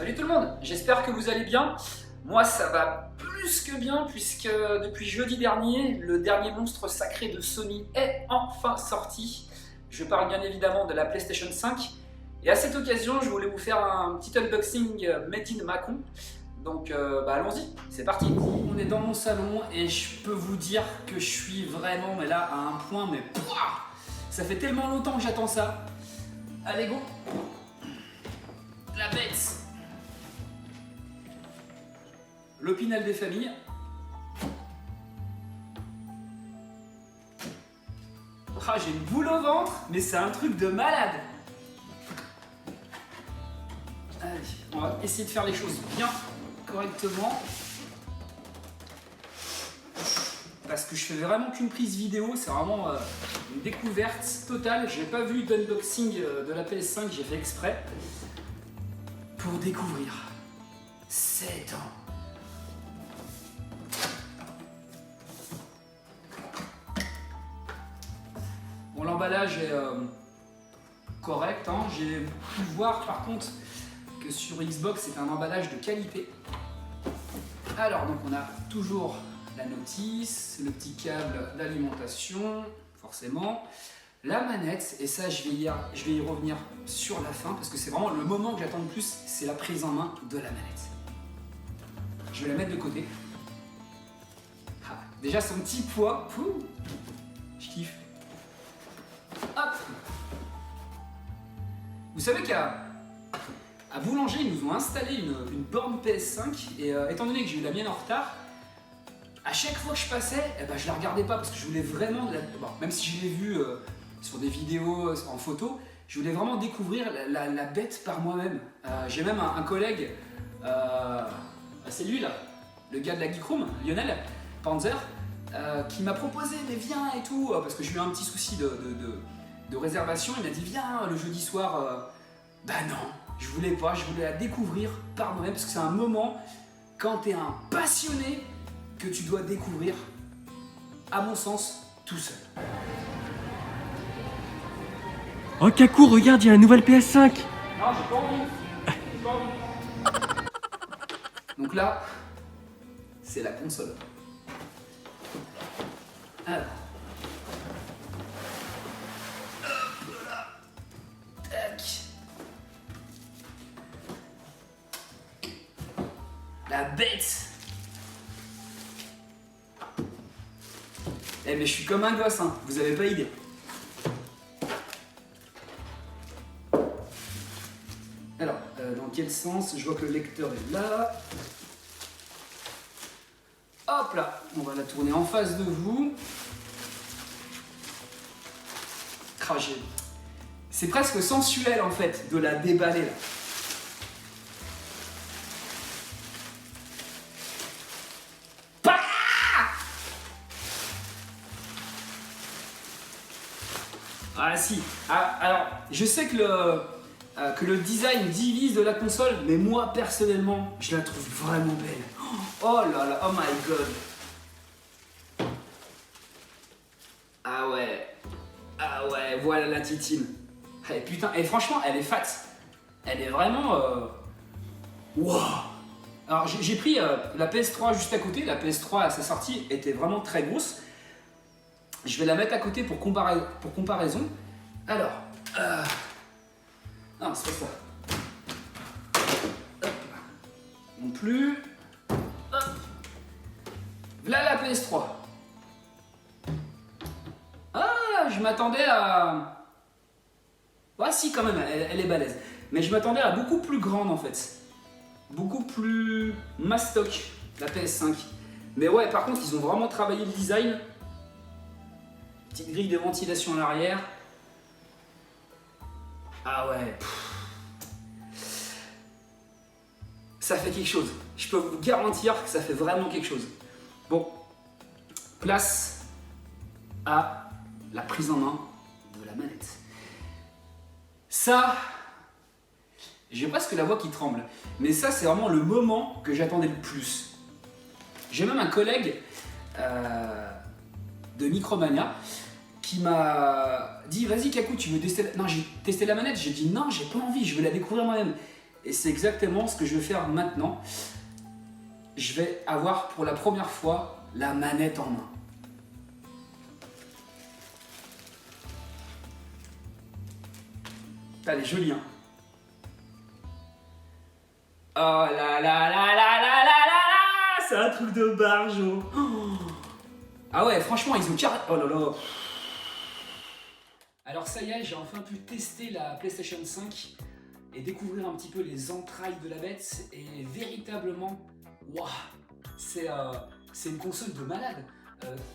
Salut tout le monde, j'espère que vous allez bien. Moi ça va plus que bien puisque depuis jeudi dernier, le dernier monstre sacré de Sony est enfin sorti. Je parle bien évidemment de la PlayStation 5. Et à cette occasion, je voulais vous faire un petit unboxing made in Macon. Donc allons-y, c'est parti. On est dans mon salon et je peux vous dire que je suis vraiment mais là à un point, mais pouah, ça fait tellement longtemps que j'attends ça. Allez go. La bête. L'Opinel des familles. Ah, j'ai une boule au ventre, mais c'est un truc de malade. Allez, on va essayer de faire les choses bien correctement. Parce que je fais vraiment qu'une prise vidéo, c'est vraiment une découverte totale. J'ai pas vu d'unboxing de la PS5, j'ai fait exprès pour découvrir 7 ans. Bon, l'emballage est correct, hein. J'ai pu voir par contre que sur Xbox c'est un emballage de qualité. Alors donc on a toujours la notice, le petit câble d'alimentation, forcément, la manette, et ça je vais y revenir sur la fin parce que c'est vraiment le moment que j'attends le plus, c'est la prise en main de la manette. Je vais la mettre de côté. Ah, déjà son petit poids, je kiffe. Hop. Vous savez qu'à Boulanger, ils nous ont installé une borne PS5 et étant donné que j'ai eu la mienne en retard, à chaque fois que je passais, je la regardais pas parce que je voulais vraiment, même si je l'ai vue sur des vidéos, en photo, je voulais vraiment découvrir la bête par moi-même. J'ai même un collègue, c'est lui là, le gars de la Geek Room, Lionel Panzer, qui m'a proposé, mais viens et tout, parce que j'ai eu un petit souci de réservation. Il m'a dit viens le jeudi soir. Bah non, je voulais pas, je voulais la découvrir par moi-même parce que c'est un moment quand t'es un passionné que tu dois découvrir, à mon sens, tout seul. Oh Kakou, regarde, il y a la nouvelle PS5. Non, j'ai pas envie. J'ai pas envie. Donc là, c'est la console. Alors. Hop là. Tac. La bête. Eh mais je suis comme un gosse, hein. Vous avez pas idée. Alors, dans quel sens? Je vois que le lecteur est là. Hop là, on va la tourner en face de vous. C'est presque sensuel en fait de la déballer là. Ah si, alors je sais que le design divise de la console, mais moi personnellement, je la trouve vraiment belle. Oh là là, oh my god. Ah ouais, voilà la titine. Et putain, et franchement, elle est fat. Elle est vraiment... Wow. Alors j'ai pris la PS3 juste à côté, la PS3 à sa sortie était vraiment très grosse. Je vais la mettre à côté pour comparaison. Alors, non, c'est pas ça. Hop. Non plus. Hop. Voilà la PS3. Ah, je m'attendais à... Ah si, quand même, elle est balèze. Mais je m'attendais à beaucoup plus grande en fait. Beaucoup plus mastoc, la PS5. Mais ouais, par contre, ils ont vraiment travaillé le design. Petite grille de ventilation à l'arrière. Ah ouais. Ça fait quelque chose. Je peux vous garantir que ça fait vraiment quelque chose. Bon. Place à la prise en main de la manette. Ça, j'ai presque la voix qui tremble. Mais ça, c'est vraiment le moment que j'attendais le plus. J'ai même un collègue de Micromania qui m'a dit vas-y Kakou, tu veux tester la... Non, j'ai testé la manette, j'ai dit non, j'ai pas envie, je veux la découvrir moi-même. Et c'est exactement ce que je vais faire maintenant. Je vais avoir pour la première fois la manette en main. Elle est jolie, hein. Oh là là là là là là là là, c'est un truc de barjo. Oh. Ah ouais, franchement, ils ont carré... Oh là là. Alors ça y est, j'ai enfin pu tester la PlayStation 5 et découvrir un petit peu les entrailles de la bête. Et véritablement, waouh, c'est une console de malade.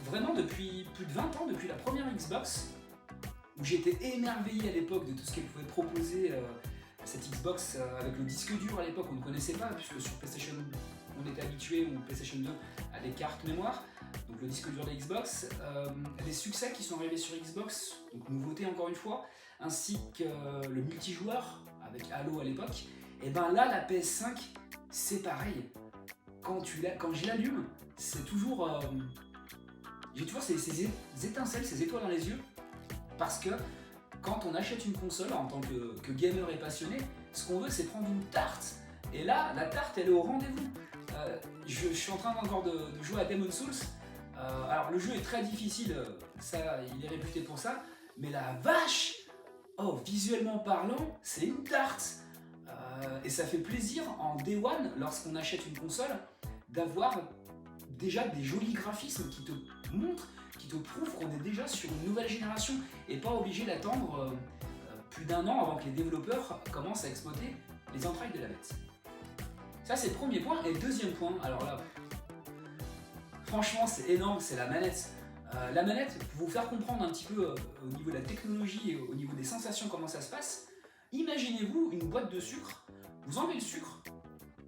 Vraiment, depuis plus de 20 ans, depuis la première Xbox, où j'étais émerveillé à l'époque de tout ce qu'elle pouvait proposer, cette Xbox avec le disque dur à l'époque, on ne connaissait pas, puisque sur PlayStation on était habitué, ou PlayStation 2, à des cartes mémoire, donc le disque dur de Xbox, les succès qui sont arrivés sur Xbox, donc nouveauté encore une fois, ainsi que le multijoueur avec Halo à l'époque, et ben là la PS5 c'est pareil, quand je l'allume, c'est toujours... j'ai toujours ces étincelles, ces étoiles dans les yeux, parce que quand on achète une console en tant que gamer et passionné, ce qu'on veut c'est prendre une tarte. Et là, la tarte elle est au rendez-vous. Je suis en train encore de jouer à Demon's Souls. Alors le jeu est très difficile, ça, il est réputé pour ça, mais la vache, oh, visuellement parlant, c'est une tarte. Et ça fait plaisir en Day One, lorsqu'on achète une console, d'avoir déjà des jolis graphismes qui te montrent, qui te prouvent qu'on est déjà sur une nouvelle génération et pas obligé d'attendre plus d'un an avant que les développeurs commencent à exploiter les entrailles de la bête. Ça c'est le premier point. Et le deuxième point, alors là, franchement c'est énorme, c'est la manette. La manette, pour vous faire comprendre un petit peu au niveau de la technologie et au niveau des sensations comment ça se passe, imaginez-vous une boîte de sucre, vous enlevez le sucre,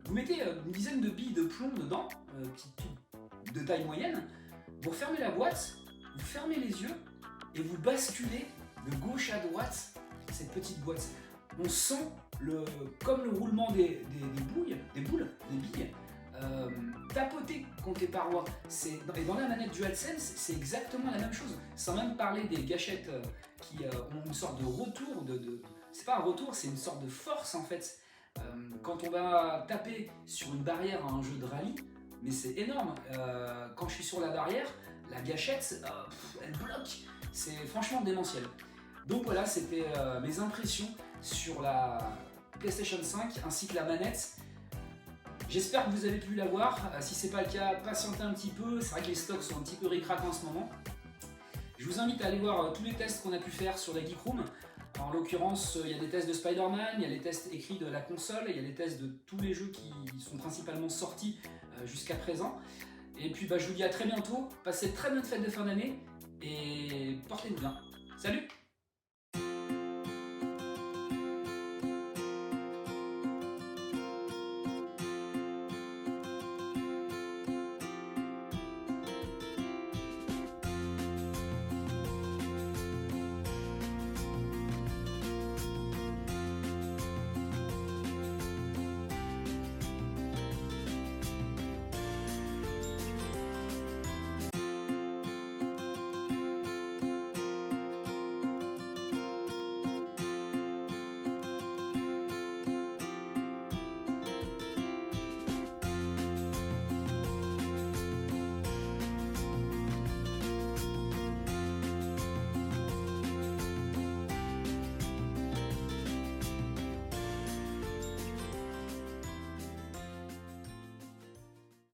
vous mettez une dizaine de billes de plomb dedans, petites tubes de taille moyenne, vous fermez la boîte, vous fermez les yeux et vous basculez de gauche à droite cette petite boîte. On sent comme le roulement des billes, tapoter contre les parois. Et dans la manette DualSense, c'est exactement la même chose. Sans même parler des gâchettes qui ont une sorte de retour, c'est pas un retour, c'est une sorte de force en fait. Quand on va taper sur une barrière à un jeu de rallye, mais c'est énorme. Quand je suis sur la barrière, la gâchette, elle bloque. C'est franchement démentiel. Donc voilà, c'était mes impressions sur la PlayStation 5 ainsi que la manette. J'espère que vous avez pu la voir. Si c'est pas le cas, patientez un petit peu. C'est vrai que les stocks sont un petit peu ric-rac en ce moment. Je vous invite à aller voir tous les tests qu'on a pu faire sur la Geek Room. En l'occurrence, il y a des tests de Spider-Man, il y a les tests écrits de la console, il y a les tests de tous les jeux qui sont principalement sortis jusqu'à présent. Et puis je vous dis à très bientôt, passez de très bonnes fêtes de fin d'année et portez-vous bien. Salut!